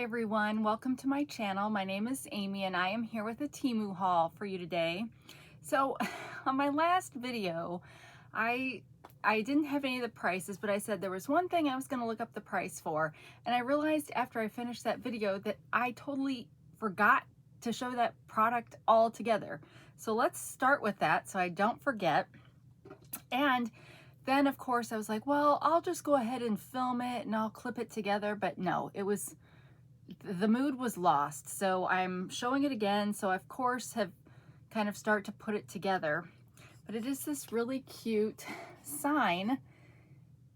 Hi everyone, welcome to my channel. My name is Amy and I am here with a Temu haul for you today. So on my last video, I didn't have any of the prices, but I said there was one thing I was going to look up the price for, and I realized after I finished that video that I totally forgot to show that product all together. So let's start with that so I don't forget. And then of course I was like, well, I'll just go ahead and film it and I'll clip it together, but no, the mood was lost. So I'm showing it again. So I, of course, have kind of start to put it together. But it is this really cute sign.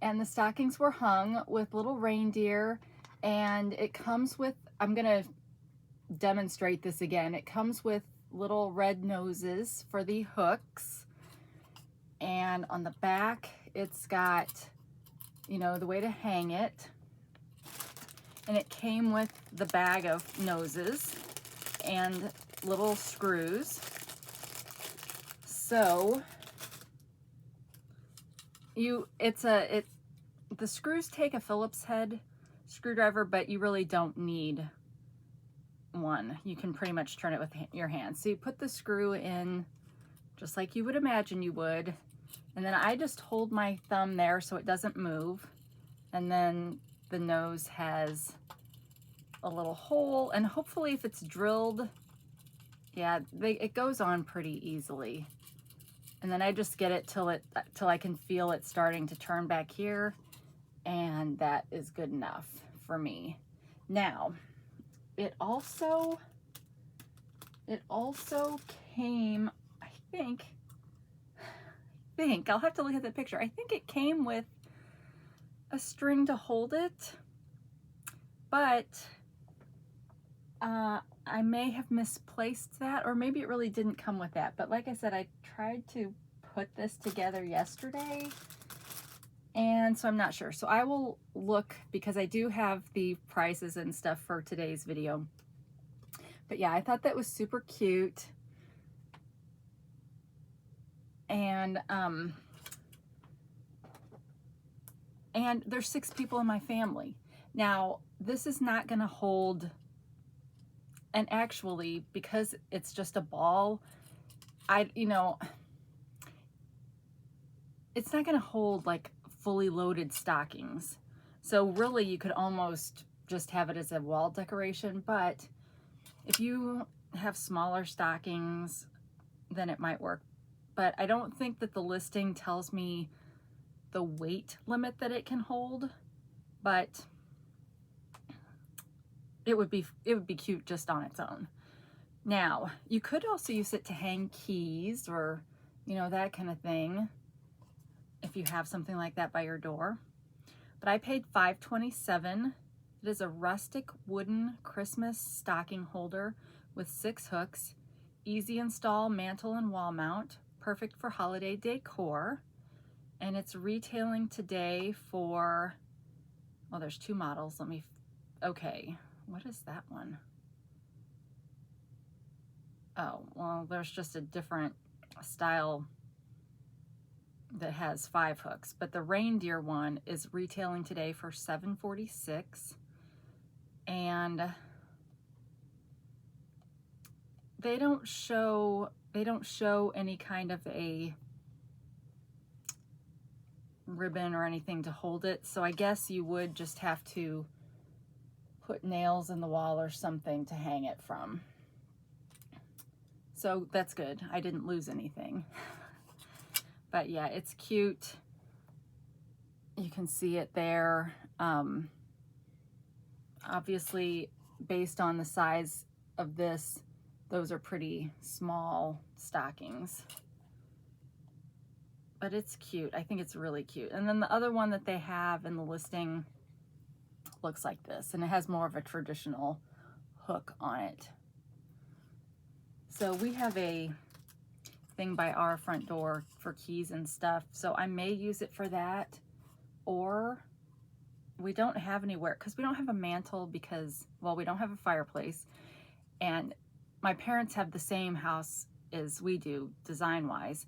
And the stockings were hung with little reindeer. And it comes with, I'm going to demonstrate this again. It comes with little red noses for the hooks. And on the back, it's got, you know, the way to hang it. And it came with the bag of noses and little screws. So the screws take a Phillips head screwdriver, but you really don't need one. You can pretty much turn it with your hands. So you put the screw in just like you would imagine you would. And then I just hold my thumb there so it doesn't move. And then the nose has a little hole, and hopefully if it's drilled, yeah, it goes on pretty easily. And then I just get it till I can feel it starting to turn back here, and that is good enough for me. Now, it also came, I think I'll have to look at the picture. I think it came with a string to hold it, but I may have misplaced that, or maybe it really didn't come with that. But like I said, I tried to put this together yesterday, and so I'm not sure. So I will look, because I do have the prices and stuff for today's video. But yeah, I thought that was super cute. And there's 6 people in my family. Now, this is not going to hold, and actually, because it's just a ball, it's not going to hold like fully loaded stockings. So really, you could almost just have it as a wall decoration, but if you have smaller stockings, then it might work. But I don't think that the listing tells me the weight limit that it can hold, but it would be cute just on its own. Now, you could also use it to hang keys or, you know, that kind of thing, if you have something like that by your door. But I paid $5.27. It is a rustic wooden Christmas stocking holder with 6 hooks, easy install mantle and wall mount, perfect for holiday decor. And it's retailing today for, well, there's 2 models. Okay, what is that one? Oh, well, there's just a different style that has 5 hooks, but the reindeer one is retailing today for $7.46. And they don't show any kind of a ribbon or anything to hold it, so I guess you would just have to put nails in the wall or something to hang it from. So that's good. I didn't lose anything. But yeah, it's cute. You can see it there. Obviously, based on the size of this, those are pretty small stockings. But it's cute. I think it's really cute. And then the other one that they have in the listing looks like this, and it has more of a traditional hook on it. So we have a thing by our front door for keys and stuff, so I may use it for that, or we don't have anywhere, because we don't have a mantle, because, well, we don't have a fireplace, and my parents have the same house as we do design-wise,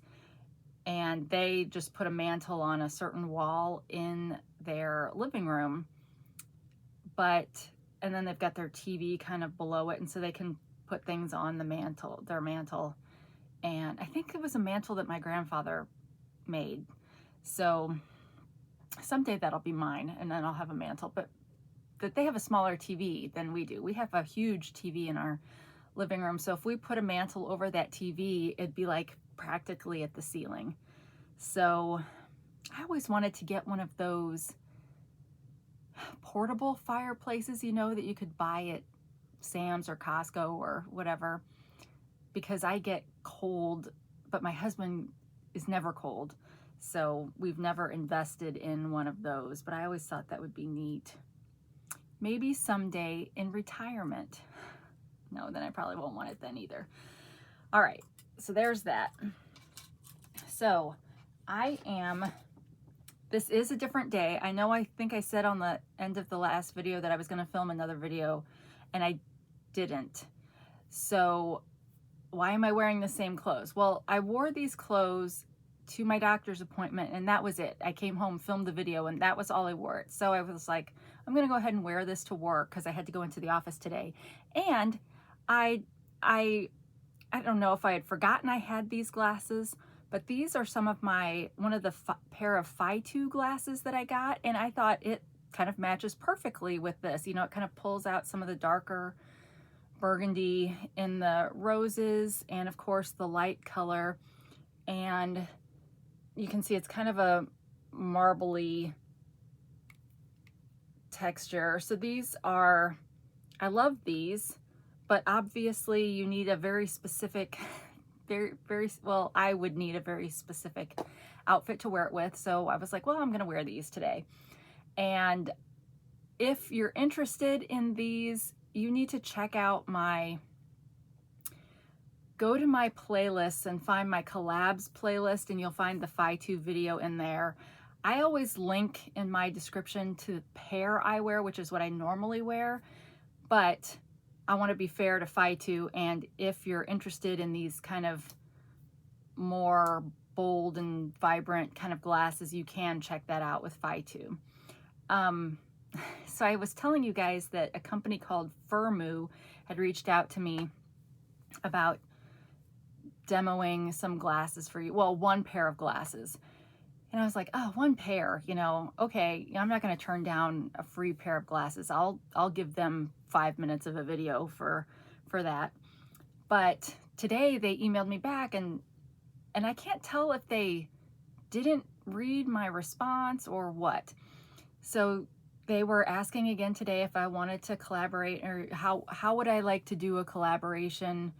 and they just put a mantle on a certain wall in their living room, but and then they've got their TV kind of below it, and so they can put things on the mantle, their mantle. And I think it was a mantle that my grandfather made. So someday that'll be mine, and then I'll have a mantle. But that they have a smaller TV than we do. We have a huge TV in our living room. So if we put a mantle over that TV, it'd be like practically at the ceiling. So I always wanted to get one of those portable fireplaces, you know, that you could buy at Sam's or Costco or whatever, because I get cold, but my husband is never cold. So we've never invested in one of those, but I always thought that would be neat. Maybe someday in retirement. No, then I probably won't want it then either. All right, so there's that. So this is a different day. I know, I think I said on the end of the last video that I was gonna film another video, and I didn't. So why am I wearing the same clothes? Well, I wore these clothes to my doctor's appointment, and that was it. I came home, filmed the video, and that was all I wore. So I was like, I'm gonna go ahead and wear this to work because I had to go into the office today. And I don't know if I had forgotten I had these glasses, but these are some of one of the pair of Phi-2 glasses that I got, and I thought it kind of matches perfectly with this. You know, it kind of pulls out some of the darker burgundy in the roses, and of course the light color, and you can see it's kind of a marbly texture. So these are, I love these, but obviously you need a very specific, well, I would need a very specific outfit to wear it with. So I was like, well, I'm gonna wear these today. And if you're interested in these, you need to check out go to my playlists and find my collabs playlist, and you'll find the Phi-2 video in there. I always link in my description to the pair I wear, which is what I normally wear, but I want to be fair to Phi-2, and if you're interested in these kind of more bold and vibrant kind of glasses, you can check that out with Phi-2. So I was telling you guys that a company called Temu had reached out to me about demoing some glasses for you. Well, one pair of glasses. And I was like, oh, one pair, you know, okay, I'm not going to turn down a free pair of glasses. I'll give them 5 minutes of a video for that. But today they emailed me back, and I can't tell if they didn't read my response or what. So they were asking again today if I wanted to collaborate, or how would I like to do a collaboration.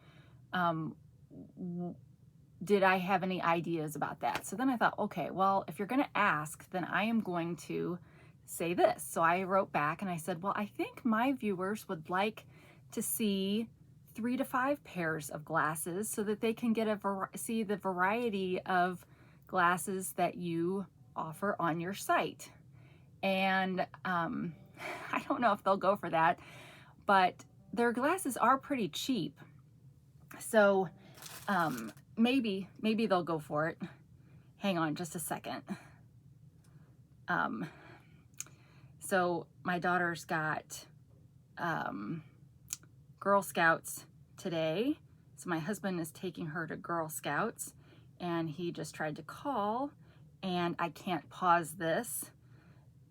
Did I have any ideas about that? So then I thought, okay, well, if you're going to ask, then I am going to say this. So I wrote back and I said, well, I think my viewers would like to see 3 to 5 pairs of glasses so that they can get see the variety of glasses that you offer on your site. And I don't know if they'll go for that, but their glasses are pretty cheap. So maybe they'll go for it. Hang on just a second. So my daughter's got Girl Scouts today. So my husband is taking her to Girl Scouts, and he just tried to call, and I can't pause this.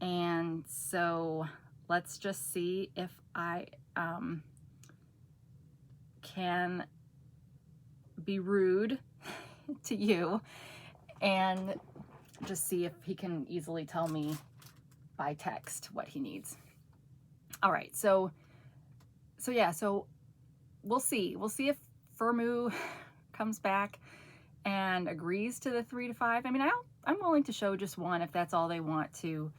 And so let's just see if I can be rude to you and just see if he can easily tell me by text what he needs. All right, so yeah, so we'll see if Temu comes back and agrees to the 3 to 5. I mean, I'm willing to show just one if that's all they want to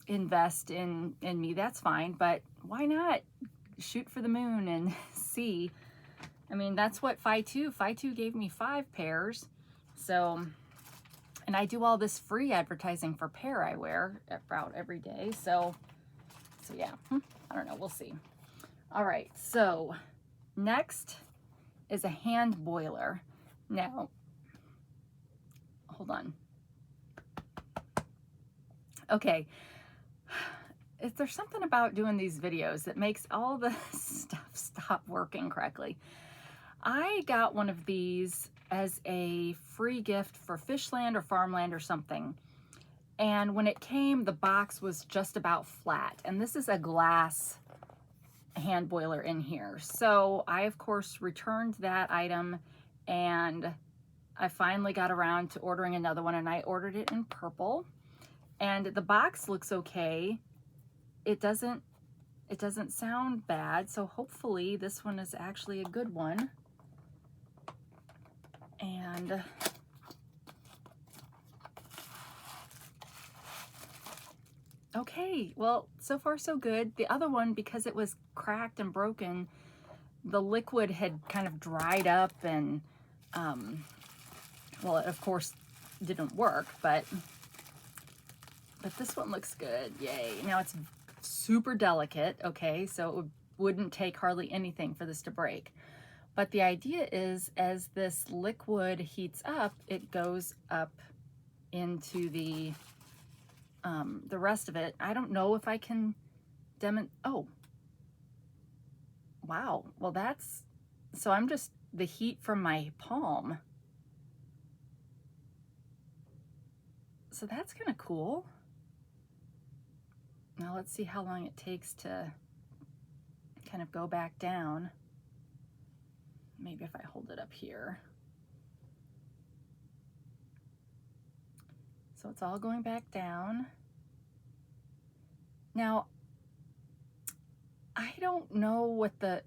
invest in me. That's fine, but why not shoot for the moon and see? I mean, that's what Phi-2 gave me 5 pairs. So, and I do all this free advertising for pair I wear about every day. So yeah, I don't know, we'll see. All right, so next is a hand boiler. Now, hold on. Okay, there's something about doing these videos that makes all the stuff stop working correctly. I got one of these as a free gift for Fishland or Farmland or something. And when it came, the box was just about flat. And this is a glass hand boiler in here. So I, of course, returned that item, and I finally got around to ordering another one, and I ordered it in purple. And the box looks okay. It doesn't sound bad, so hopefully this one is actually a good one. And okay, well, so far so good. The other one, because it was cracked and broken, the liquid had kind of dried up, and well, it of course didn't work, but this one looks good. Yay. Now it's super delicate, okay, so it wouldn't take hardly anything for this to break. But the idea is, as this liquid heats up, it goes up into the rest of it. I don't know if I can oh, wow. Well, that's, so I'm just, the heat from my palm. So that's kind of cool. Now let's see how long it takes to kind of go back down. Maybe if I hold it up here. So it's all going back down. Now, I don't know what the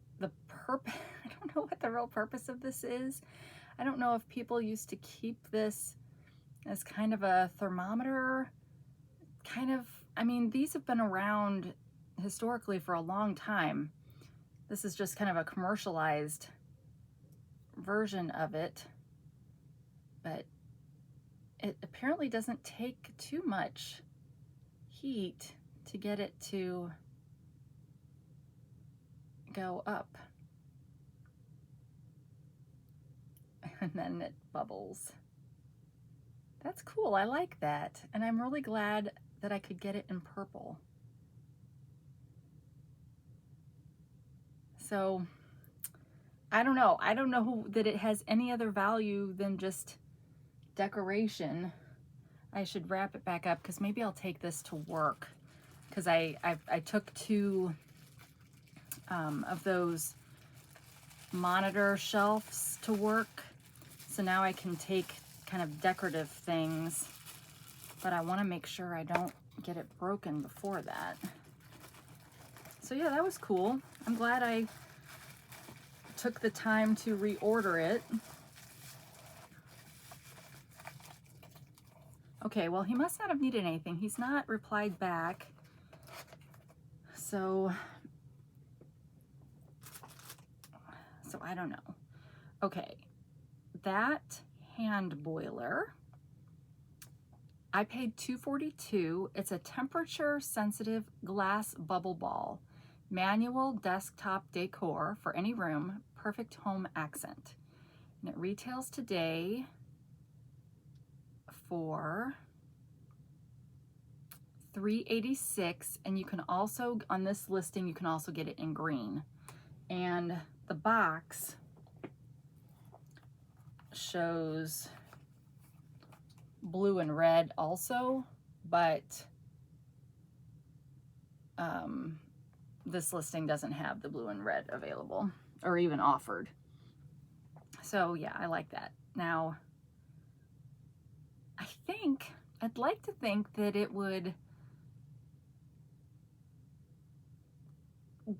purpose, I don't know what the real purpose of this is. I don't know if people used to keep this as kind of a thermometer, kind of, I mean, these have been around historically for a long time. This is just kind of a commercialized version of it, but it apparently doesn't take too much heat to get it to go up. And then it bubbles. That's cool. I like that. And I'm really glad that I could get it in purple. So I don't know. I don't know that it has any other value than just decoration. I should wrap it back up, because maybe I'll take this to work, because I took two of those monitor shelves to work. So now I can take kind of decorative things, but I want to make sure I don't get it broken before that. So yeah, that was cool. I'm glad I took the time to reorder it. Okay, well, he must not have needed anything. He's not replied back. So I don't know. Okay, that hand boiler, I paid $242. It's a temperature sensitive glass bubble ball, manual desktop decor for any room, perfect home accent. And it retails today for $386, and you can also, on this listing, you can also get it in green. And the box shows blue and red also, but this listing doesn't have the blue and red available or even offered. So yeah, I like that. Now, I'd like to think that it would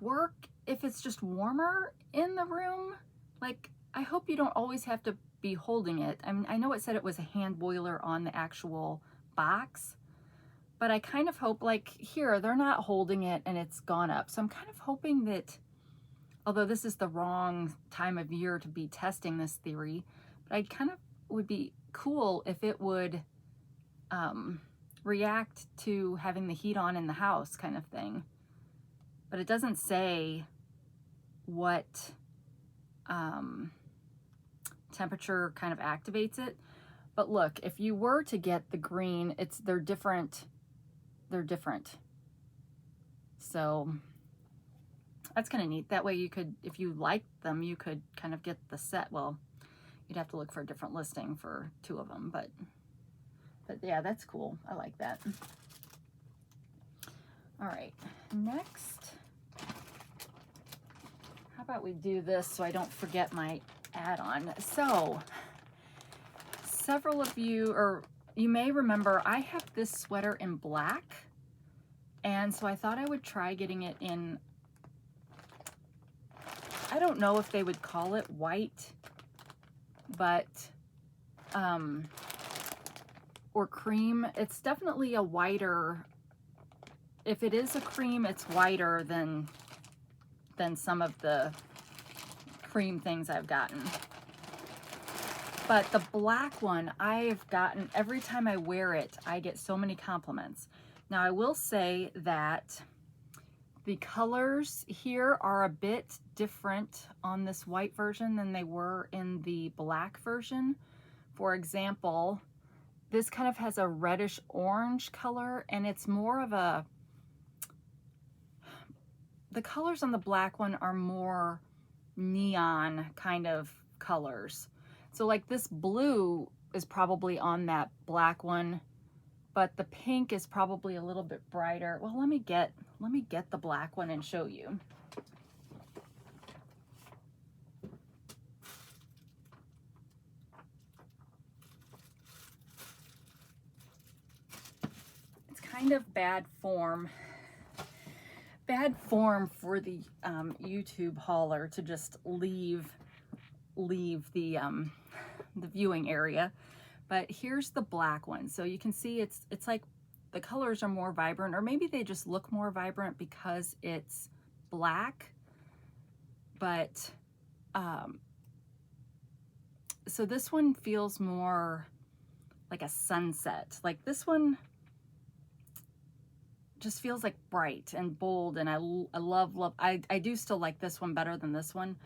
work if it's just warmer in the room. Like, I hope you don't always have to be holding it. I mean, I know it said it was a hand boiler on the actual box, but I kind of hope, like here, they're not holding it and it's gone up. So I'm kind of hoping that, although this is the wrong time of year to be testing this theory, but I kind of would be cool if it would react to having the heat on in the house, kind of thing. But it doesn't say what temperature kind of activates it. But look, if you were to get the green, they're different. So that's kind of neat. That way you could, if you liked them, you could kind of get the set. Well, you'd have to look for a different listing for 2 of them, but yeah, that's cool. I like that. All right, next, how about we do this so I don't forget my add-on. So several of you, or you may remember, I have this sweater in black, and so I thought I would try getting it in, I don't know if they would call it white, but or cream. It's definitely a whiter, if it is a cream, it's whiter than some of the cream things I've gotten. But the black one I've gotten, every time I wear it, I get so many compliments. Now I will say that the colors here are a bit different on this white version than they were in the black version. For example, this kind of has a reddish orange color, and it's more of a, the colors on the black one are more neon kind of colors. So like this blue is probably on that black one, but the pink is probably a little bit brighter. Well, let me get the black one and show you. It's kind of bad form for the YouTube hauler to just leave the viewing area. But here's the black one. So you can see it's like the colors are more vibrant, or maybe they just look more vibrant because it's black. But so this one feels more like a sunset. Like this one just feels like bright and bold, and I love I do still like this one better than this one,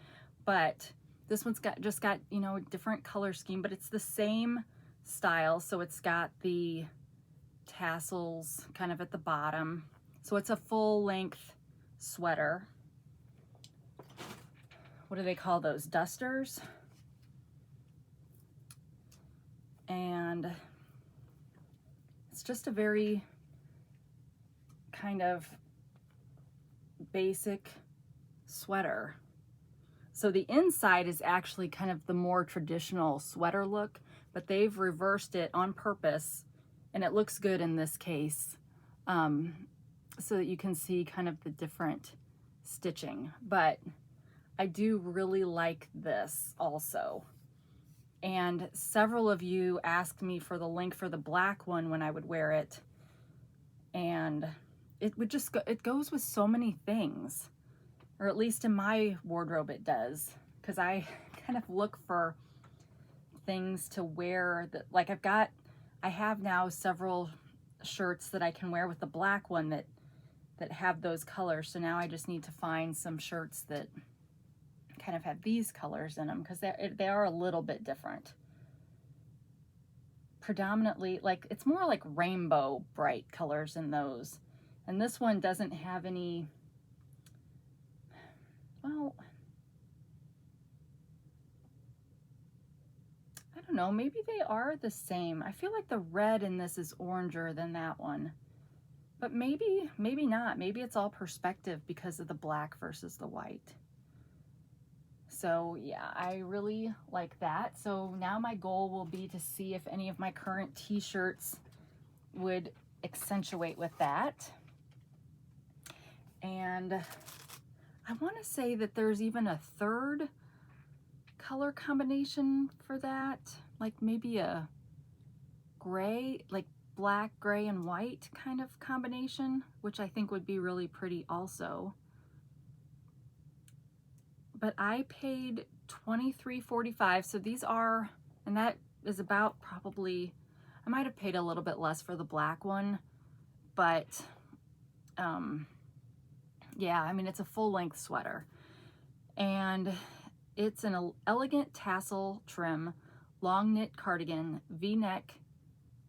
but this one's just got, you know, a different color scheme, but it's the same style. So it's got the tassels kind of at the bottom. So it's a full length sweater. What do they call those? Dusters. And it's just a very kind of basic sweater. So the inside is actually kind of the more traditional sweater look, but they've reversed it on purpose, and it looks good in this case, so that you can see kind of the different stitching. But I do really like this also. And several of you asked me for the link for the black one when I would wear it, and it would just go, it goes with so many things, or at least in my wardrobe it does, because I kind of look for things to wear that, like I have now several shirts that I can wear with the black one that have those colors. So now I just need to find some shirts that kind of have these colors in them, because they are a little bit different. Predominantly, like, it's more like rainbow bright colors in those. And this one doesn't have any, well, I don't know, maybe they are the same. I feel like the red in this is oranger than that one. But maybe not. Maybe it's all perspective because of the black versus the white. So yeah, I really like that. So now my goal will be to see if any of my current t-shirts would accentuate with that. And I want to say that there's even a third color combination for that, like maybe a gray, like black, gray, and white kind of combination, which I think would be really pretty also. But I paid $23.45, so these are, and that is about probably, I might have paid a little bit less for the black one, but yeah, I mean, it's a full-length sweater, and it's an elegant tassel trim, long knit cardigan, V-neck.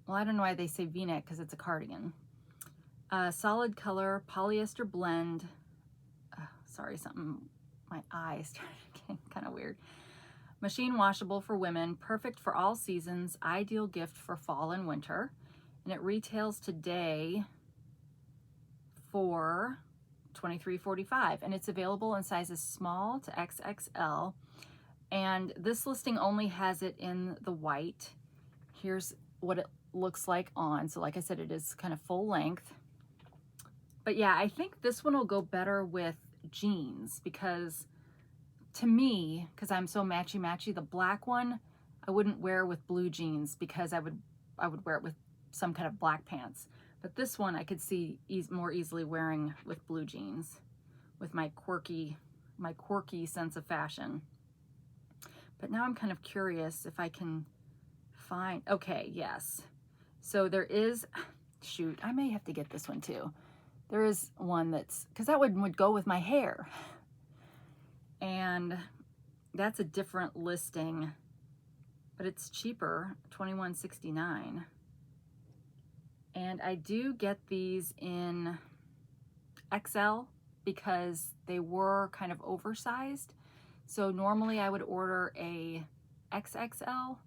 Well, I don't know why they say V-neck, because it's a cardigan. Solid color, polyester blend. Sorry, my eyes started getting kind of weird. Machine washable for women, perfect for all seasons, ideal gift for fall and winter. And it retails today for $23.45, and it's available in sizes small to XXL. And this listing only has it in the white. Here's what it looks like on. So like I said, it is kind of full length. But yeah, I think this one will go better with jeans, because to me, because I'm so matchy-matchy, the black one I wouldn't wear with blue jeans, because I would wear it with some kind of black pants. But this one I could see more easily wearing with blue jeans, with my quirky sense of fashion. But now I'm kind of curious if I can find, okay, yes. So there is, shoot, I may have to get this one too. There is one that's, because that would go with my hair. And that's a different listing, but it's cheaper, $21.69. And I do get these in XL because they were kind of oversized. So normally I would order a XXL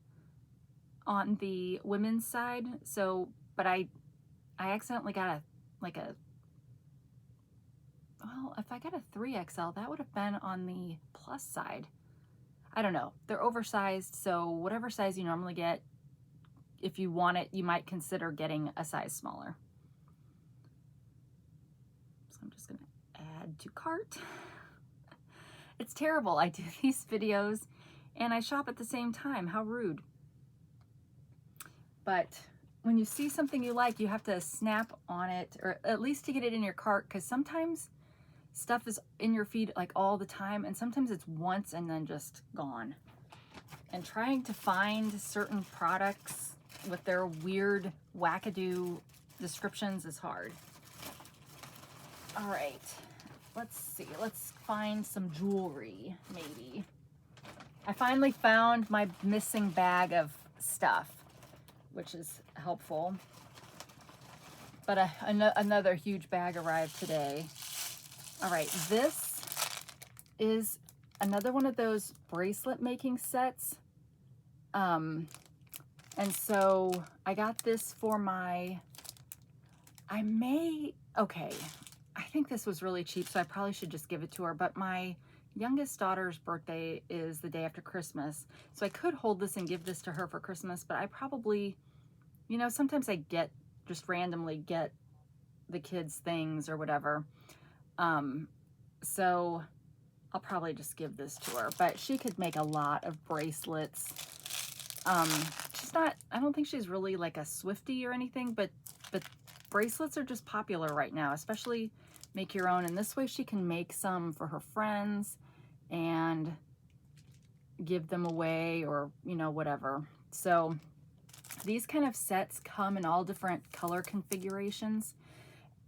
on the women's side. So, but I accidentally got well, if I got a 3XL, that would have been on the plus side. I don't know. They're oversized, so whatever size you normally get, if you want it, you might consider getting a size smaller. So I'm just gonna add to cart. It's terrible. I do these videos and I shop at the same time. How rude. But when you see something you like, you have to snap on it, or at least to get it in your cart, because sometimes stuff is in your feed like all the time, and sometimes it's once and then just gone. And trying to find certain products with their weird wackadoo descriptions is hard. All right, let's see. Let's find some jewelry, maybe. I finally found my missing bag of stuff, which is helpful. But another huge bag arrived today. All right, this is another one of those bracelet making sets. And so I got this for my, okay, I think this was really cheap, so I probably should just give it to her, but my youngest daughter's birthday is the day after Christmas, so I could hold this and give this to her for Christmas, but I probably, you know, sometimes I just randomly get the kids things or whatever. So I'll probably just give this to her, but she could make a lot of bracelets. I don't think she's really like a Swiftie or anything, but bracelets are just popular right now, especially make your own. And this way she can make some for her friends and give them away, or, you know, whatever. So these kind of sets come in all different color configurations,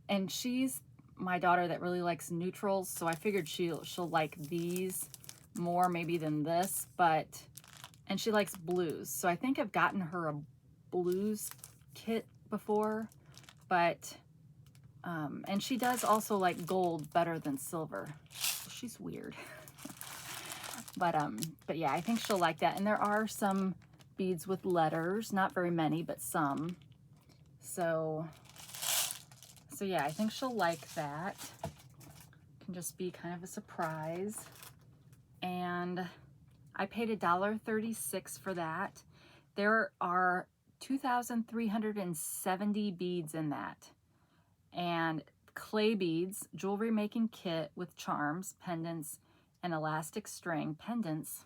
and she's my daughter that really likes neutrals, so I figured she'll like these more maybe than this, and she likes blues, so I think I've gotten her a blues kit before, but and she does also like gold better than silver. She's weird. but yeah, I think she'll like that. And there are some beads with letters, not very many, but some. So yeah, I think she'll like that. Can just be kind of a surprise. And I paid $1.36 for that. There are 2,370 beads in that. And clay beads, jewelry making kit with charms, pendants, and elastic string. Pendants.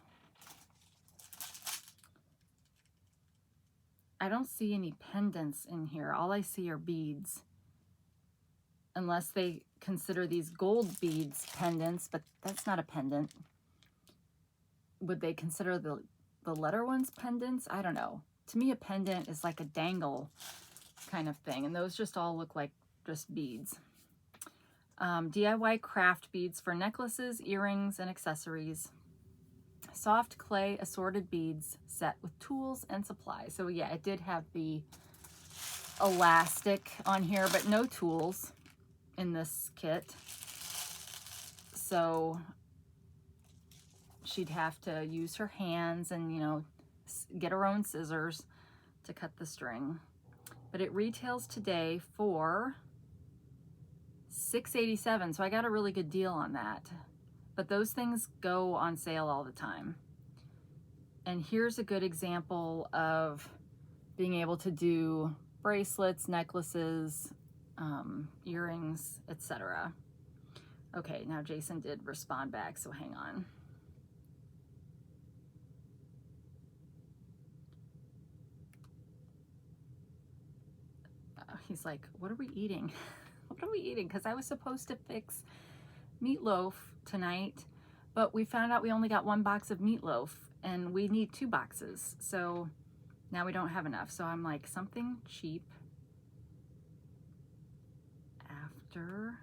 I don't see any pendants in here. All I see are beads. Unless they consider these gold beads pendants, but that's not a pendant. Would they consider the letter ones pendants? I don't know. To me, a pendant is like a dangle kind of thing, and those just all look like just beads. DIY craft beads for necklaces, earrings, and accessories. Soft clay assorted beads set with tools and supplies. So yeah, it did have the elastic on here, but no tools in this kit. So she'd have to use her hands and, you know, get her own scissors to cut the string. But it retails today for $6.87, so I got a really good deal on that. But those things go on sale all the time. And here's a good example of being able to do bracelets, necklaces, earrings, etc. Okay, now Jason did respond back, so hang on. He's like, what are we eating? What are we eating? Because I was supposed to fix meatloaf tonight, but we found out we only got 1 box of meatloaf and we need 2 boxes. So now we don't have enough. So I'm like, something cheap after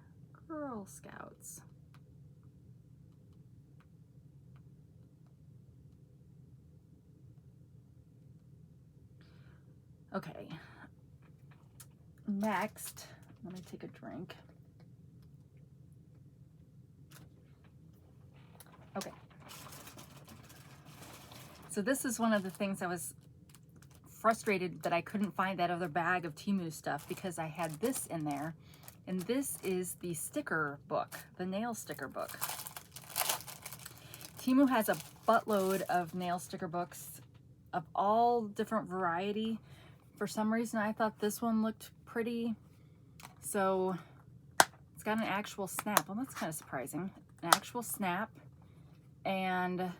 Girl Scouts. Okay. Next, let me take a drink. Okay. So this is one of the things I was frustrated that I couldn't find that other bag of Temu stuff because I had this in there. And this is the sticker book, the nail sticker book. Temu has a buttload of nail sticker books of all different variety. For some reason, I thought this one looked pretty. So it's got an actual snap. Well, that's kind of surprising. An actual snap. And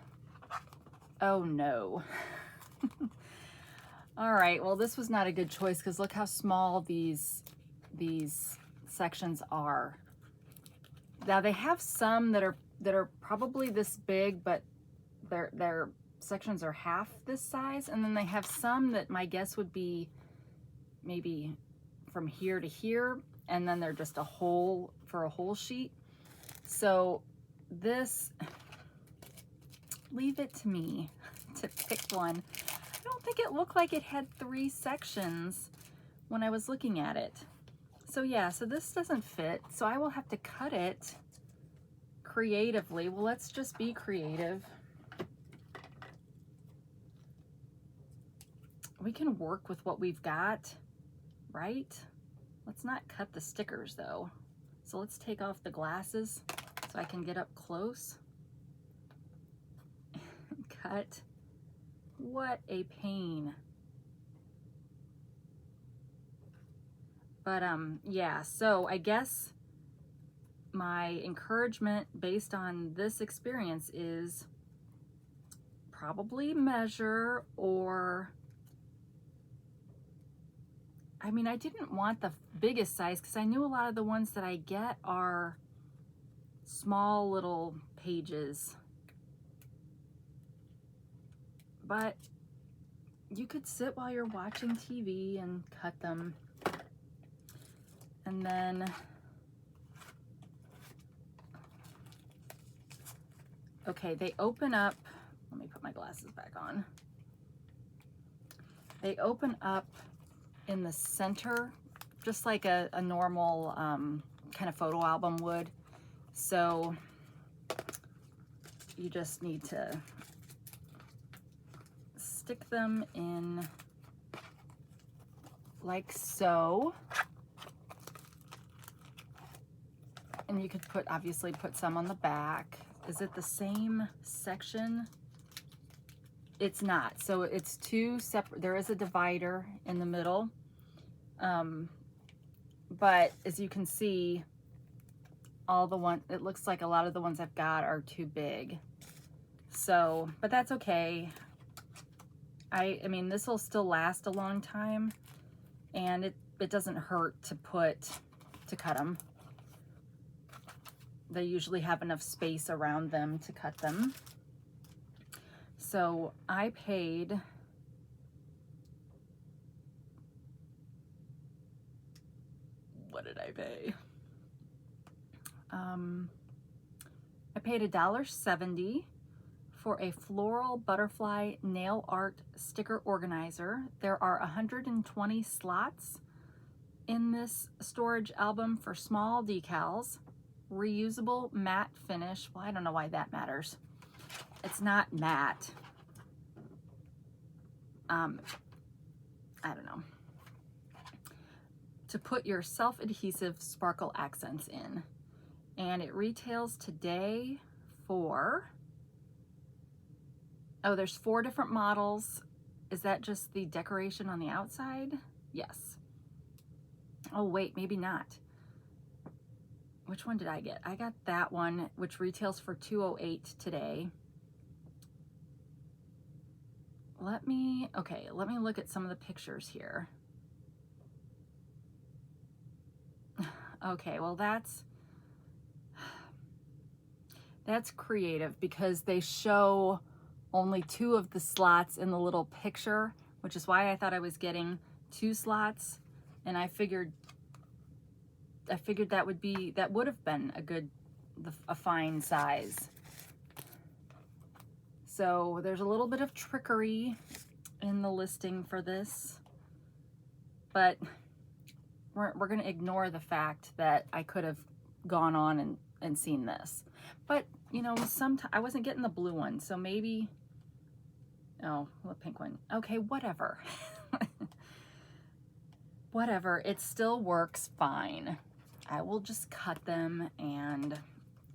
oh no. All right, well, this was not a good choice because look how small these sections are. Now they have some that are probably this big, but their sections are half this size, and then they have some that my guess would be maybe from here to here, and then they're just a whole for a whole sheet. So this, leave it to me to pick one. I don't think it looked like it had 3 sections when I was looking at it. So yeah, so this doesn't fit, so I will have to cut it creatively. Well, let's just be creative. We can work with what we've got, right? Let's not cut the stickers though. So let's take off the glasses so I can get up close. Cut. What a pain. But yeah, so I guess my encouragement based on this experience is probably measure, or I mean, I didn't want the biggest size because I knew a lot of the ones that I get are small little pages. But you could sit while you're watching TV and cut them. And then okay, they open up. Let me put my glasses back on. They open up in the center, just like a normal kind of photo album would. So you just need to stick them in like so. And you could obviously put some on the back. Is it the same section? It's not. So it's 2 separate. There is a divider in the middle. But as you can see, it looks like a lot of the ones I've got are too big. So, but that's okay. I mean, this will still last a long time, and it doesn't hurt to cut them. They usually have enough space around them to cut them. So I paid what did I pay? I paid $1.70 for a floral butterfly nail art sticker organizer. There are 120 slots, in this storage album for small decals, reusable matte finish. Well, I don't know why that matters. It's not matte. I don't know. To put your self-adhesive sparkle accents in. And it retails today for, oh, there's 4 different models. Is that just the decoration on the outside? Yes. Oh wait, maybe not. Which one did I get? I got that one, which retails for $208 today. Let me look at some of the pictures here. Okay, well that's creative because they show only 2 of the slots in the little picture, which is why I thought I was getting 2 slots, and I figured that would have been a fine size. So there's a little bit of trickery in the listing for this, but we're going to ignore the fact that I could have gone on and seen this. But you know, I wasn't getting the blue one, so maybe, oh, the pink one. Okay, whatever. Whatever, it still works fine. I will just cut them and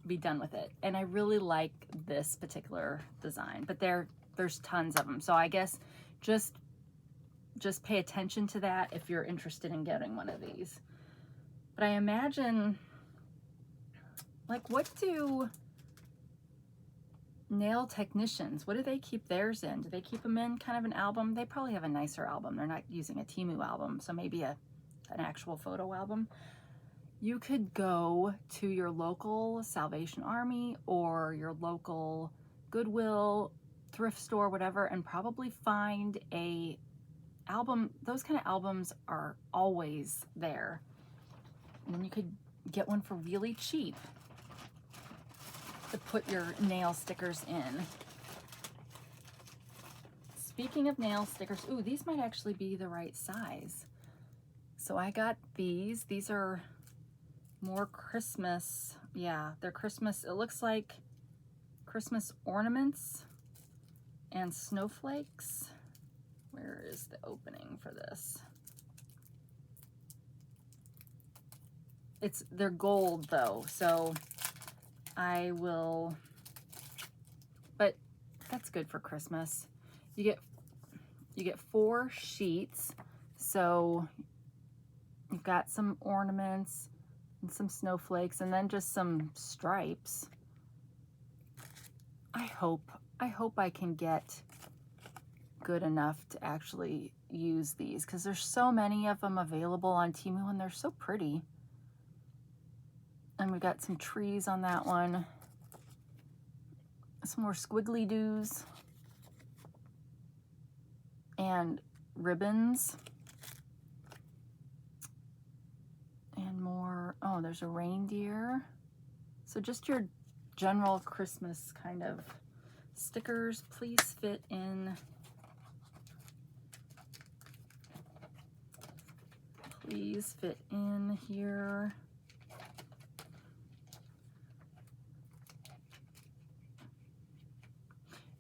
be done with it. And I really like this particular design, but there's tons of them. So I guess just pay attention to that if you're interested in getting one of these. But I imagine, like, what do nail technicians, what do they keep theirs in? Do they keep them in kind of an album? They probably have a nicer album. They're not using a Temu album, so maybe an actual photo album. You could go to your local Salvation Army or your local Goodwill, thrift store, whatever, and probably find a album. Those kind of albums are always there. And then you could get one for really cheap to put your nail stickers in. Speaking of nail stickers, ooh, these might actually be the right size. So I got these. These are more Christmas. Yeah, they're Christmas. It looks like Christmas ornaments and snowflakes. Where is the opening for this? They're gold though, so I will, but that's good for Christmas. You get 4 sheets, so you've got some ornaments and some snowflakes and then just some stripes. I hope I can get good enough to actually use these because there's so many of them available on Temu and they're so pretty. And we got some trees on that one. Some more squiggly doos. And ribbons. And more, oh, there's a reindeer. So just your general Christmas kind of stickers. Please fit in. Please fit in here.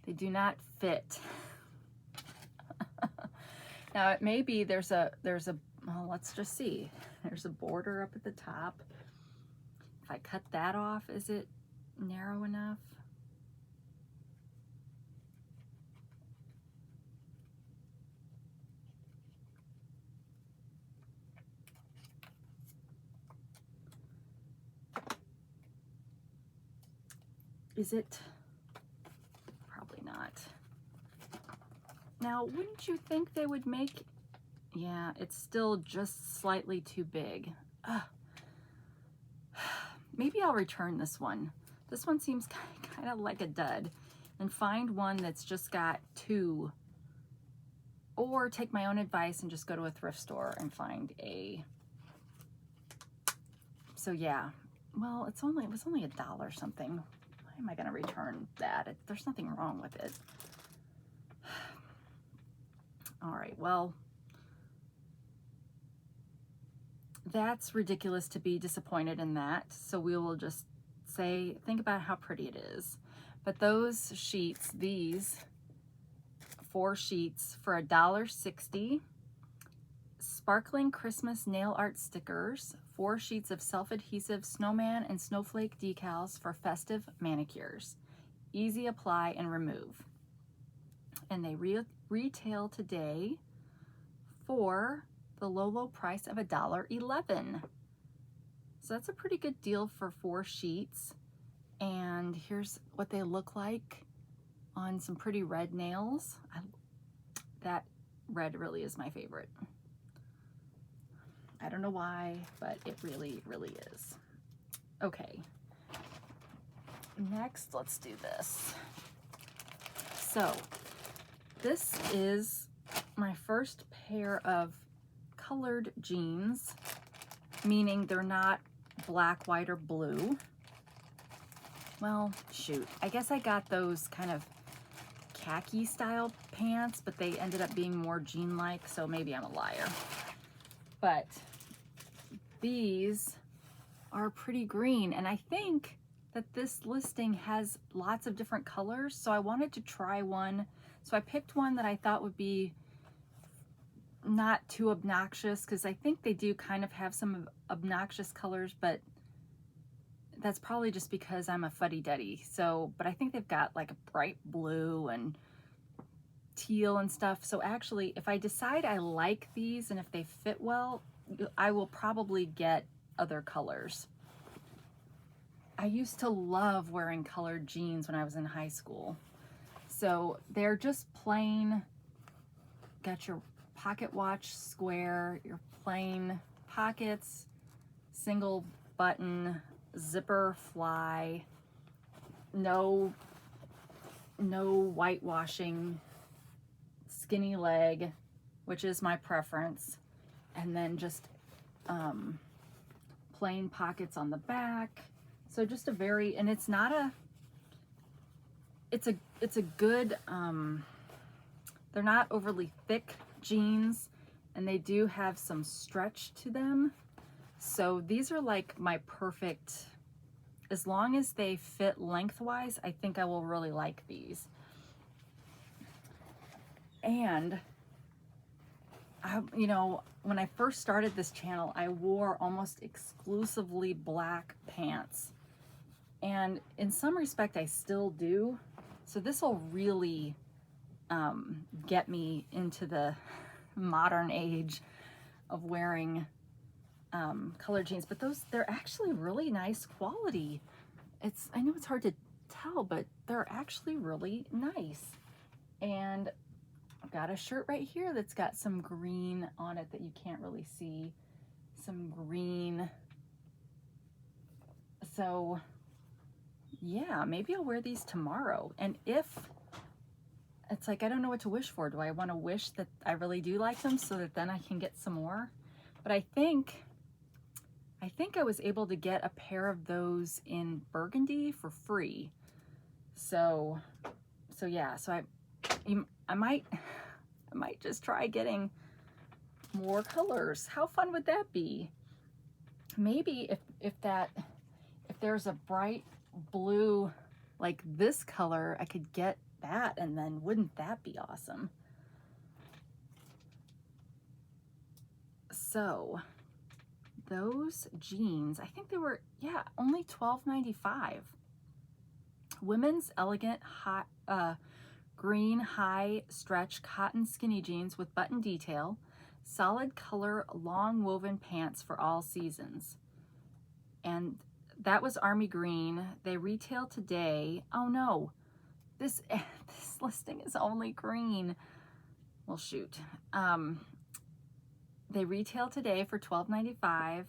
They do not fit. Now it may be there's a well, let's just see. There's a border up at the top. If I cut that off, is it narrow enough? Is it? Probably not. Now, wouldn't you think they would make, yeah, it's still just slightly too big. Ugh. Maybe I'll return this one. This one seems kind of like a dud, and find one that's just got 2, or take my own advice and just go to a thrift store and find a, so yeah, well, it was only $1 something. Why am I going to return that? There's nothing wrong with it. All right, well, that's ridiculous to be disappointed in that. So we will just say, think about how pretty it is. But those sheets, these 4 sheets for $1.60. Sparkling Christmas nail art stickers, 4 sheets of self-adhesive Snowman and Snowflake decals for festive manicures. Easy apply and remove. And they retail today for the low price of $1.11. So that's a pretty good deal for 4 sheets. And here's what they look like on some pretty red nails. That red really is my favorite. I don't know why, but it really, really is. Okay. Next, let's do this. So this is my first pair of colored jeans, meaning they're not black, white, or blue. Well, shoot, I guess I got those kind of khaki style pants, but they ended up being more jean-like, so maybe I'm a liar. But these are pretty green, and I think that this listing has lots of different colors, so I wanted to try one. So I picked one that I thought would be not too obnoxious, because I think they do kind of have some obnoxious colors, but that's probably just because I'm a fuddy-duddy. So, but I think they've got like a bright blue and teal and stuff. So actually, if I decide I like these and if they fit well, I will probably get other colors. I used to love wearing colored jeans when I was in high school. So they're just plain, got your pocket watch square, your plain pockets, single button, zipper fly, no whitewashing, skinny leg, which is my preference, and then just plain pockets on the back. So just a very, and it's not a, it's a good, they're not overly thick jeans, and they do have some stretch to them. So these are like my perfect, as long as they fit lengthwise, I think I will really like these. And you know, when I first started this channel, I wore almost exclusively black pants. And in some respect, I still do. So this will really get me into the modern age of wearing colored jeans. But they're actually really nice quality. I know it's hard to tell, but they're actually really nice. And I've got a shirt right here that's got some green on it that you can't really see. Some green. So yeah, maybe I'll wear these tomorrow. And if it's like, I don't know what to wish for. Do I want to wish that I really do like them so that then I can get some more? But I think I was able to get a pair of those in burgundy for free. So yeah, so I might just try getting more colors. How fun would that be? Maybe if there's a bright blue like this color, I could get that, and then wouldn't that be awesome? So those jeans, I think they were, yeah, only $12.95. Women's elegant hot green high stretch cotton skinny jeans with button detail, solid color long woven pants for all seasons. And that was army green. They retail today. Oh no, this listing is only green. Well, shoot. They retail today for $12.95,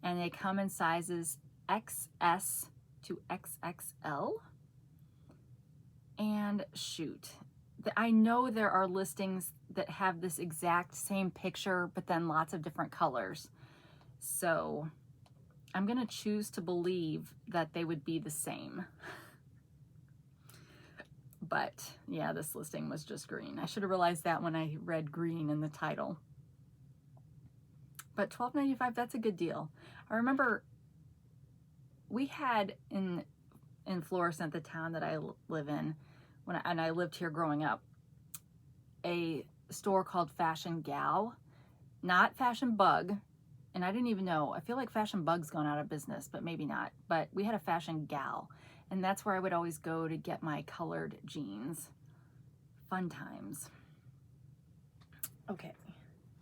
and they come in sizes XS to XXL. And shoot, I know there are listings that have this exact same picture, but then lots of different colors. So I'm gonna choose to believe that they would be the same. But yeah, this listing was just green. I should have realized that when I read green in the title. but $12.95, that's a good deal. I remember we had in Florissant, the town that I live in, and I lived here growing up, a store called Fashion Gal, not Fashion Bug, and I didn't even know. I feel like Fashion Bug's gone out of business, but maybe not. But we had a Fashion Gal, and that's where I would always go to get my colored jeans. Fun times. Okay.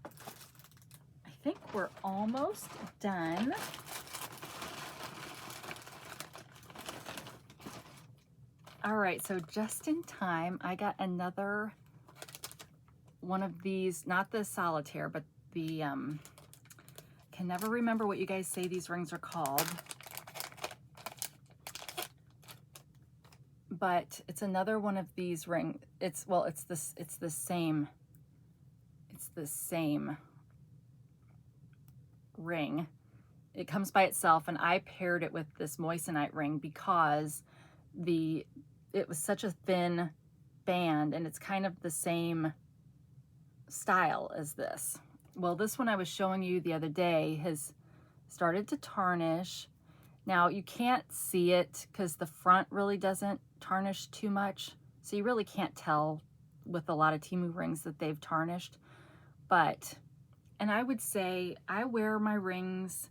I think we're almost done. All right, so just in time, I got another one of these, not the solitaire, but the, can never remember what you guys say these rings are called. But it's another one of these ring. It's the same ring. It comes by itself, and I paired it with this moissanite ring because it was such a thin band, and it's kind of the same style as this. Well, this one I was showing you the other day has started to tarnish. Now you can't see it because the front really doesn't tarnish too much, so you really can't tell with a lot of Temu rings that they've tarnished. But, and I would say I wear my rings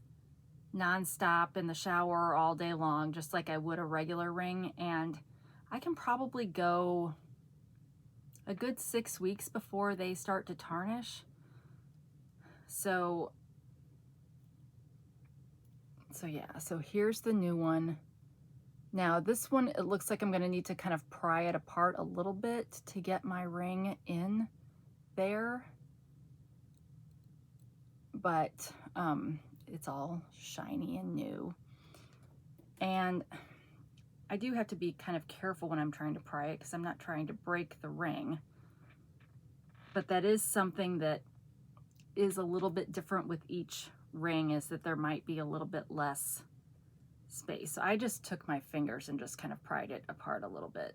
nonstop in the shower all day long, just like I would a regular ring, and I can probably go a good 6 weeks before they start to tarnish. So yeah, so here's the new one. Now this one, it looks like I'm gonna need to kind of pry it apart a little bit to get my ring in there. But it's all shiny and new. And I do have to be kind of careful when I'm trying to pry it because I'm not trying to break the ring. But that is something that is a little bit different with each ring, is that there might be a little bit less space. So I just took my fingers and just kind of pried it apart a little bit.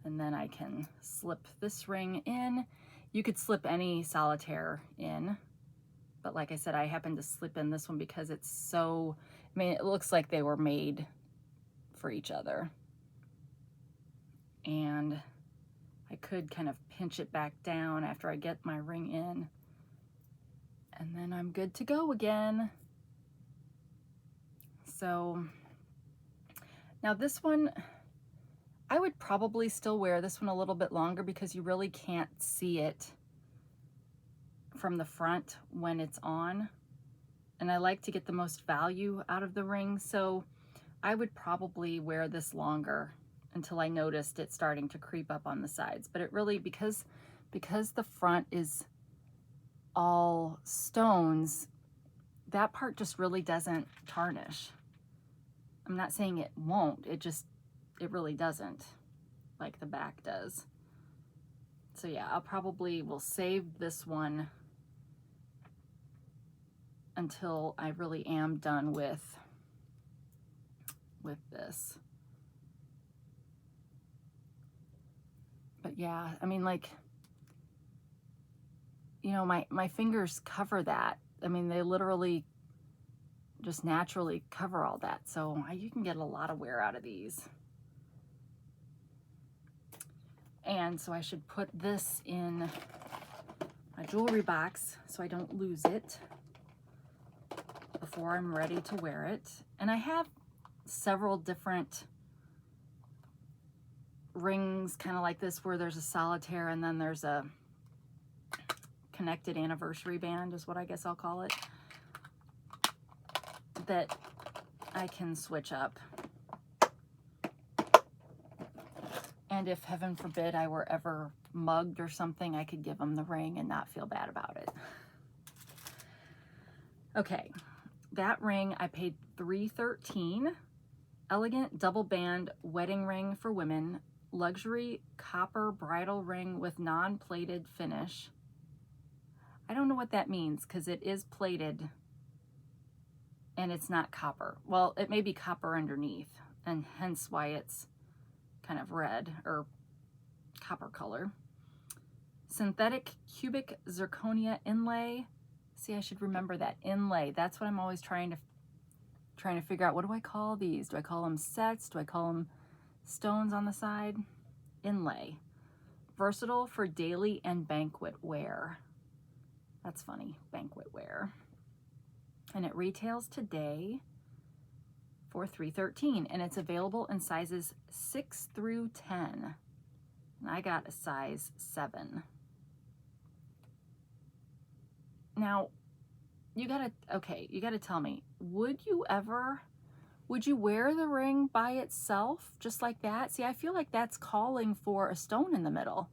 And then I can slip this ring in. You could slip any solitaire in, but like I said, I happened to slip in this one because it's so, I mean, it looks like they were made for each other. And I could kind of pinch it back down after I get my ring in, and then I'm good to go again. So now this one, I would probably still wear this one a little bit longer because you really can't see it from the front when it's on. And I like to get the most value out of the ring, so I would probably wear this longer until I noticed it starting to creep up on the sides. But it really, because the front is all stones, that part just really doesn't tarnish. I'm not saying it won't, it really doesn't, like the back does. So yeah, I'll probably will save this one until I really am done with this. But yeah, I mean, like, you know, my fingers cover that. I mean, they literally just naturally cover all that. So you can get a lot of wear out of these. And so I should put this in my jewelry box so I don't lose it before I'm ready to wear it. And I have several different rings kind of like this where there's a solitaire and then there's a connected anniversary band, is what I guess I'll call it, that I can switch up. And if heaven forbid I were ever mugged or something, I could give them the ring and not feel bad about it. Okay, that ring I paid $313. Elegant double band wedding ring for women, luxury copper bridal ring with non-plated finish. I don't know what that means because it is plated and it's not copper. Well, it may be copper underneath, and hence why it's kind of red or copper color. Synthetic cubic zirconia inlay, See, I should remember that. Inlay. That's what I'm always trying to figure out. What do I call these? Do I call them sets? Do I call them stones on the side? Inlay. Versatile for daily and banquet wear. That's funny, banquet wear. And it retails today for $3.13, and it's available in sizes 6 through 10. And I got a size 7. Now, you gotta tell me, would you wear the ring by itself just like that? See, I feel like that's calling for a stone in the middle.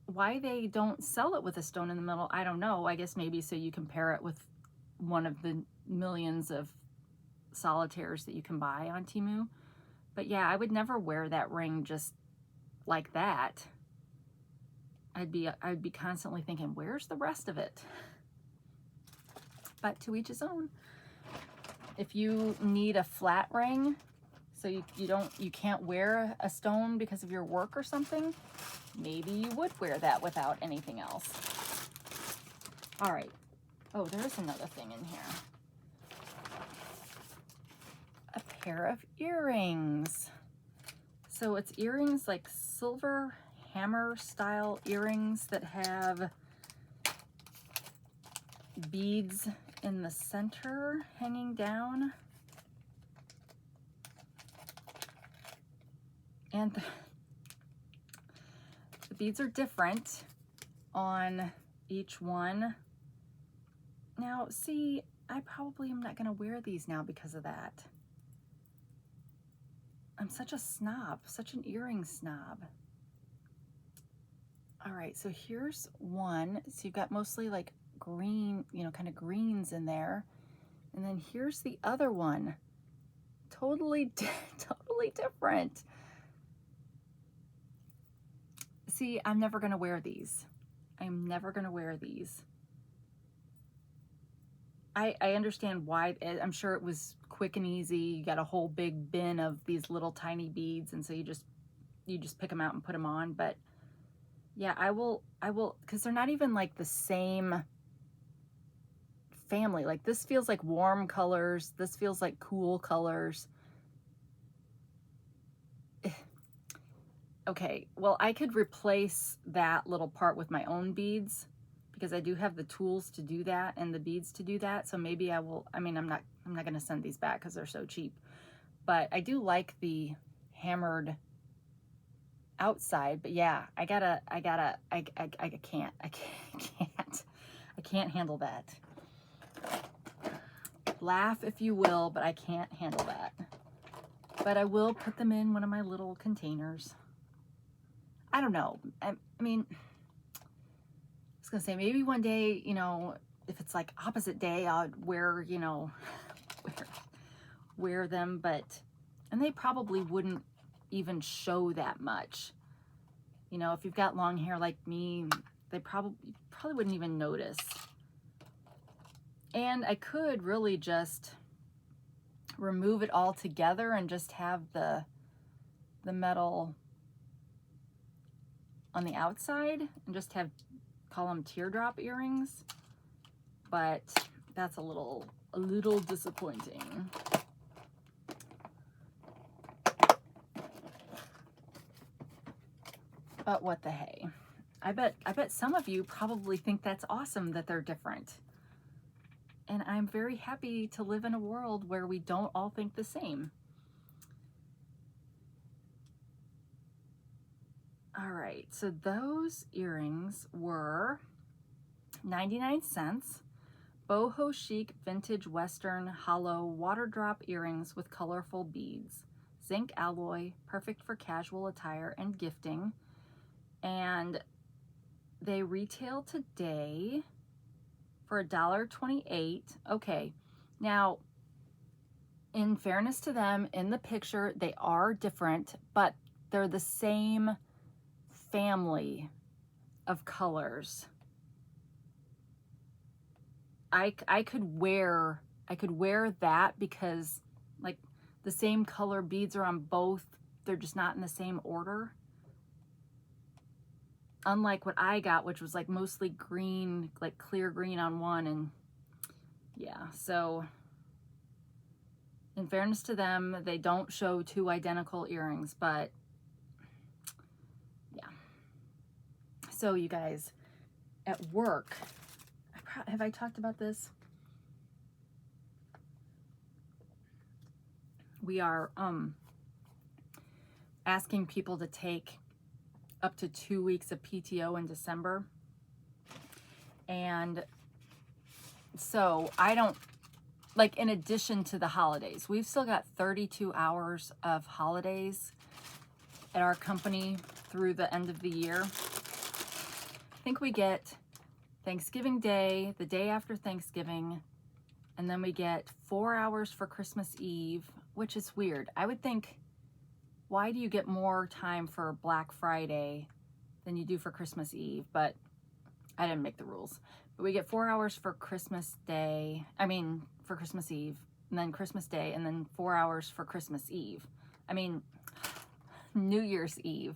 Why they don't sell it with a stone in the middle, I don't know. I guess maybe so you can pair it with one of the millions of solitaires that you can buy on Temu. But yeah, I would never wear that ring just like that. I'd be constantly thinking, where's the rest of it? But to each his own. If you need a flat ring, so you can't wear a stone because of your work or something, maybe you would wear that without anything else. All right. Oh, there is another thing in here. A pair of earrings. So it's earrings like silver hammer style earrings that have beads in the center hanging down. And the beads are different on each one. Now, see, I probably am not going to wear these now because of that. I'm such a snob, such an earring snob. All right, so here's one. So you've got mostly like green, kind of greens in there. And then here's the other one. Totally different. See, I'm never going to wear these. I'm never going to wear these. I understand why. I'm sure it was quick and easy. You got a whole big bin of these little tiny beads, and so you just pick them out and put them on. But yeah, I will, because they're not even like the same family. Like this feels like warm colors. This feels like cool colors. Okay, well, I could replace that little part with my own beads because I do have the tools to do that and the beads to do that. So maybe I will. I mean, I'm not going to send these back because they're so cheap. But I do like the hammered outside. But yeah, I can't handle that. Laugh if you will, but I can't handle that. But I will put them in one of my little containers. I don't know. I mean, I was gonna say maybe one day, if it's like opposite day, I'll wear, wear them, and they probably wouldn't even show that much. If you've got long hair like me, they probably wouldn't even notice. And I could really just remove it all together and just have the metal on the outside and just call them teardrop earrings, but that's a little disappointing. But what the hey. I bet some of you probably think that's awesome that they're different. And I'm very happy to live in a world where we don't all think the same. All right, so those earrings were 99 cents. Boho-Chic Vintage Western Hollow Water Drop Earrings with colorful beads. Zinc alloy, perfect for casual attire and gifting. And they retail today for $1.28. Okay, now, in fairness to them, in the picture, they are different, but they're the same family of colors. I could wear that because like the same color beads are on both. They're just not in the same order. unlike what I got, which was like mostly green, like clear green on one. And yeah, so in fairness to them, they don't show two identical earrings, but yeah. So you guys, at work, have I talked about this? We are asking people to take up to 2 weeks of PTO in December. And so I don't, like, in addition to the holidays, we've still got 32 hours of holidays at our company through the end of the year. I think we get Thanksgiving Day, the day after Thanksgiving, and then we get 4 hours for Christmas Eve, which is weird. I would think, why do you get more time for Black Friday than you do for Christmas Eve? But I didn't make the rules. But we get 4 hours for Christmas Day, for Christmas Eve, and then Christmas Day, and then 4 hours for Christmas Eve. New Year's Eve.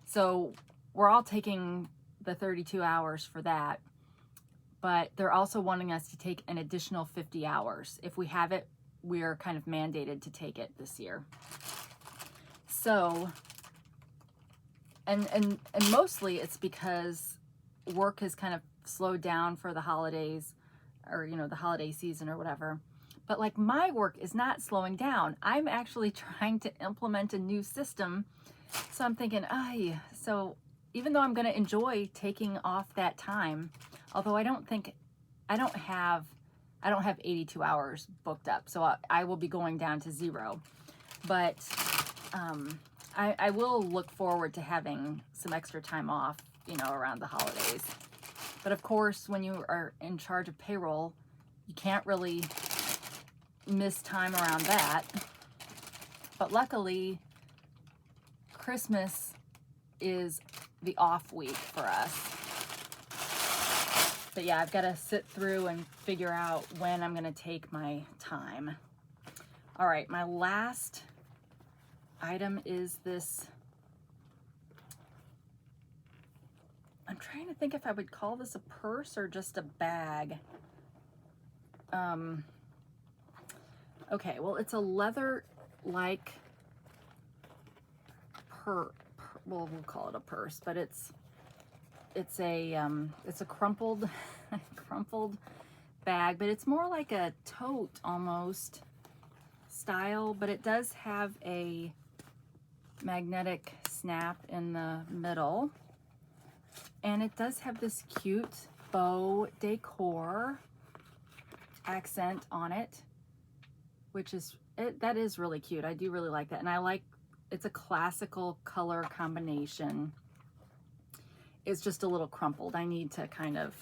So we're all taking the 32 hours for that, but they're also wanting us to take an additional 50 hours. If we have it, we're kind of mandated to take it this year. So, and mostly it's because work has kind of slowed down for the holidays, or, you know, the holiday season or whatever. But like, my work is not slowing down. I'm actually trying to implement a new system. So I'm thinking, so even though I'm going to enjoy taking off that time, although I don't have 82 hours booked up, so I will be going down to 0. But I will look forward to having some extra time off, you know, around the holidays. But of course, when you are in charge of payroll, you can't really miss time around that. But luckily, Christmas is the off week for us. But yeah, I've got to sit through and figure out when I'm going to take my time. All right, my last item is this. I'm trying to think if I would call this a purse or just a bag. Okay, well, it's a leather-like well, we'll call it a purse, but it's a crumpled crumpled bag, but it's more like a tote almost style, but it does have a magnetic snap in the middle, and it does have this cute bow decor accent on it, which is that is really cute. I do really like that, and I like it's a classical color combination. It's just a little crumpled. I need to kind of,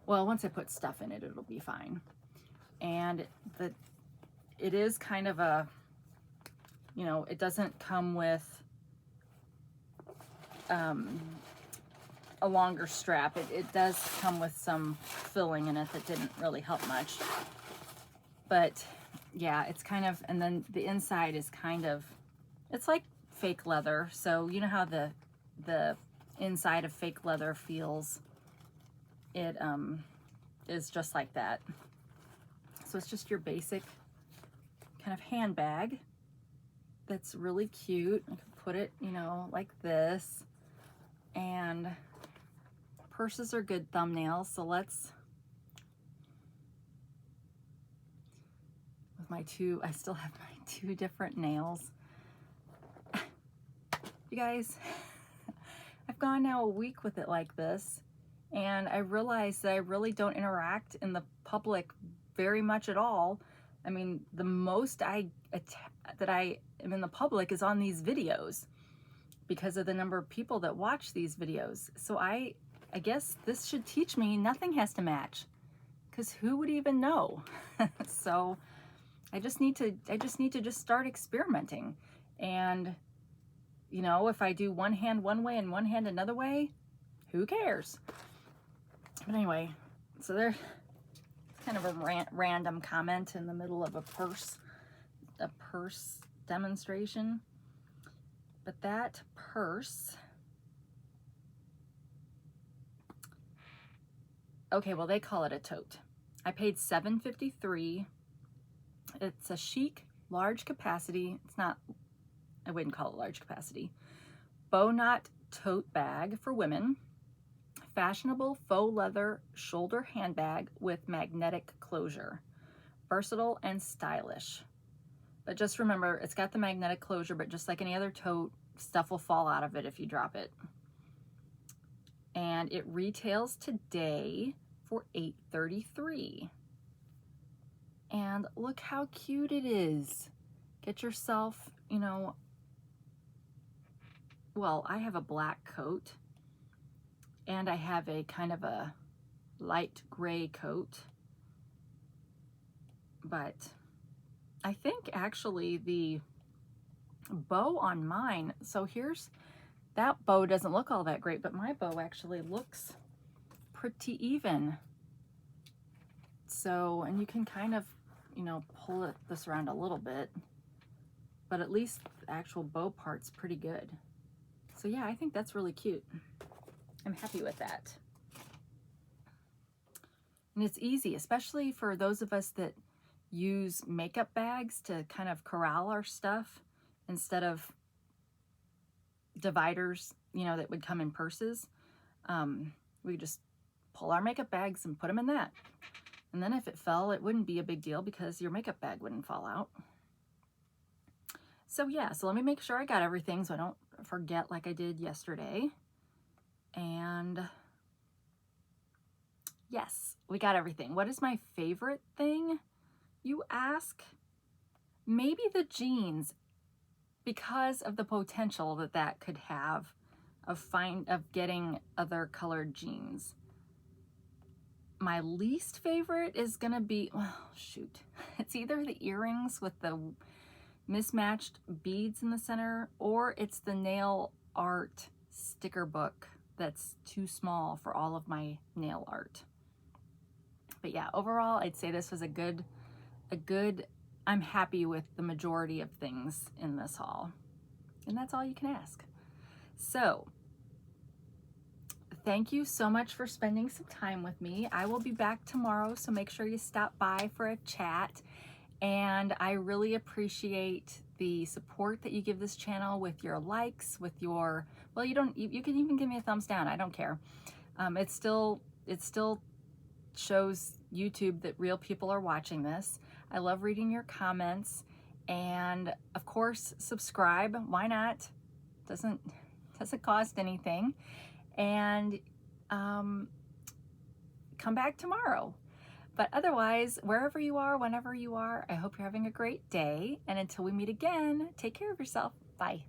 well, once I put stuff in it, it'll be fine. And it is kind of a, you know, it doesn't come with a longer strap. It does come with some filling in it that didn't really help much. But yeah, it's kind of, and then the inside is kind of, it's like fake leather. So you know how the inside of fake leather feels? It is just like that. So it's just your basic kind of handbag that's really cute. I can put it, you know, like this. And purses are good thumbnails, so let's, with my I still have my 2 different nails. You guys, I've gone now a week with it like this, and I realized that I really don't interact in the public very much at all. I mean, the most that I am in the public is on these videos because of the number of people that watch these videos. So I guess this should teach me nothing has to match, because who would even know? So I just need to just start experimenting. And you know, if I do one hand one way and one hand another way, who cares? But anyway, so there's kind of a random comment in the middle of a purse demonstration. But that purse okay, well, they call it a tote. I paid $7.53. It's a chic, large capacity. It's not, I wouldn't call it large capacity. Bowknot tote bag for women. Fashionable faux leather shoulder handbag with magnetic closure. Versatile and stylish. But just remember, it's got the magnetic closure, but just like any other tote, stuff will fall out of it if you drop it. And it retails today for $8.33. And look how cute it is. Get yourself, you know, well, I have a black coat and I have a kind of a light gray coat, but I think actually the bow on mine, so here's, that bow doesn't look all that great, but my bow actually looks pretty even. So, and you can kind of, you know, pull this around a little bit, but at least the actual bow part's pretty good. So yeah, I think that's really cute. I'm happy with that. And it's easy, especially for those of us that use makeup bags to kind of corral our stuff instead of dividers, you know, that would come in purses. We just pull our makeup bags and put them in that. And then if it fell, it wouldn't be a big deal because your makeup bag wouldn't fall out. So yeah, so let me make sure I got everything so I don't forget like I did yesterday. And yes, we got everything. What is my favorite thing, you ask? Maybe the jeans, because of the potential that that could have of getting other colored jeans. My least favorite is gonna be, well, shoot. It's either the earrings with the mismatched beads in the center, or it's the nail art sticker book that's too small for all of my nail art. But yeah, overall, I'd say this was a good, I'm happy with the majority of things in this haul. And that's all you can ask. So, thank you so much for spending some time with me. I will be back tomorrow, so make sure you stop by for a chat. And I really appreciate the support that you give this channel with your likes, with your, well, you can even give me a thumbs down. I don't care. It still shows YouTube that real people are watching this. I love reading your comments, and of course, subscribe. Why not? Doesn't cost anything. And come back tomorrow. But otherwise, wherever you are, whenever you are, I hope you're having a great day. And until we meet again, take care of yourself. Bye.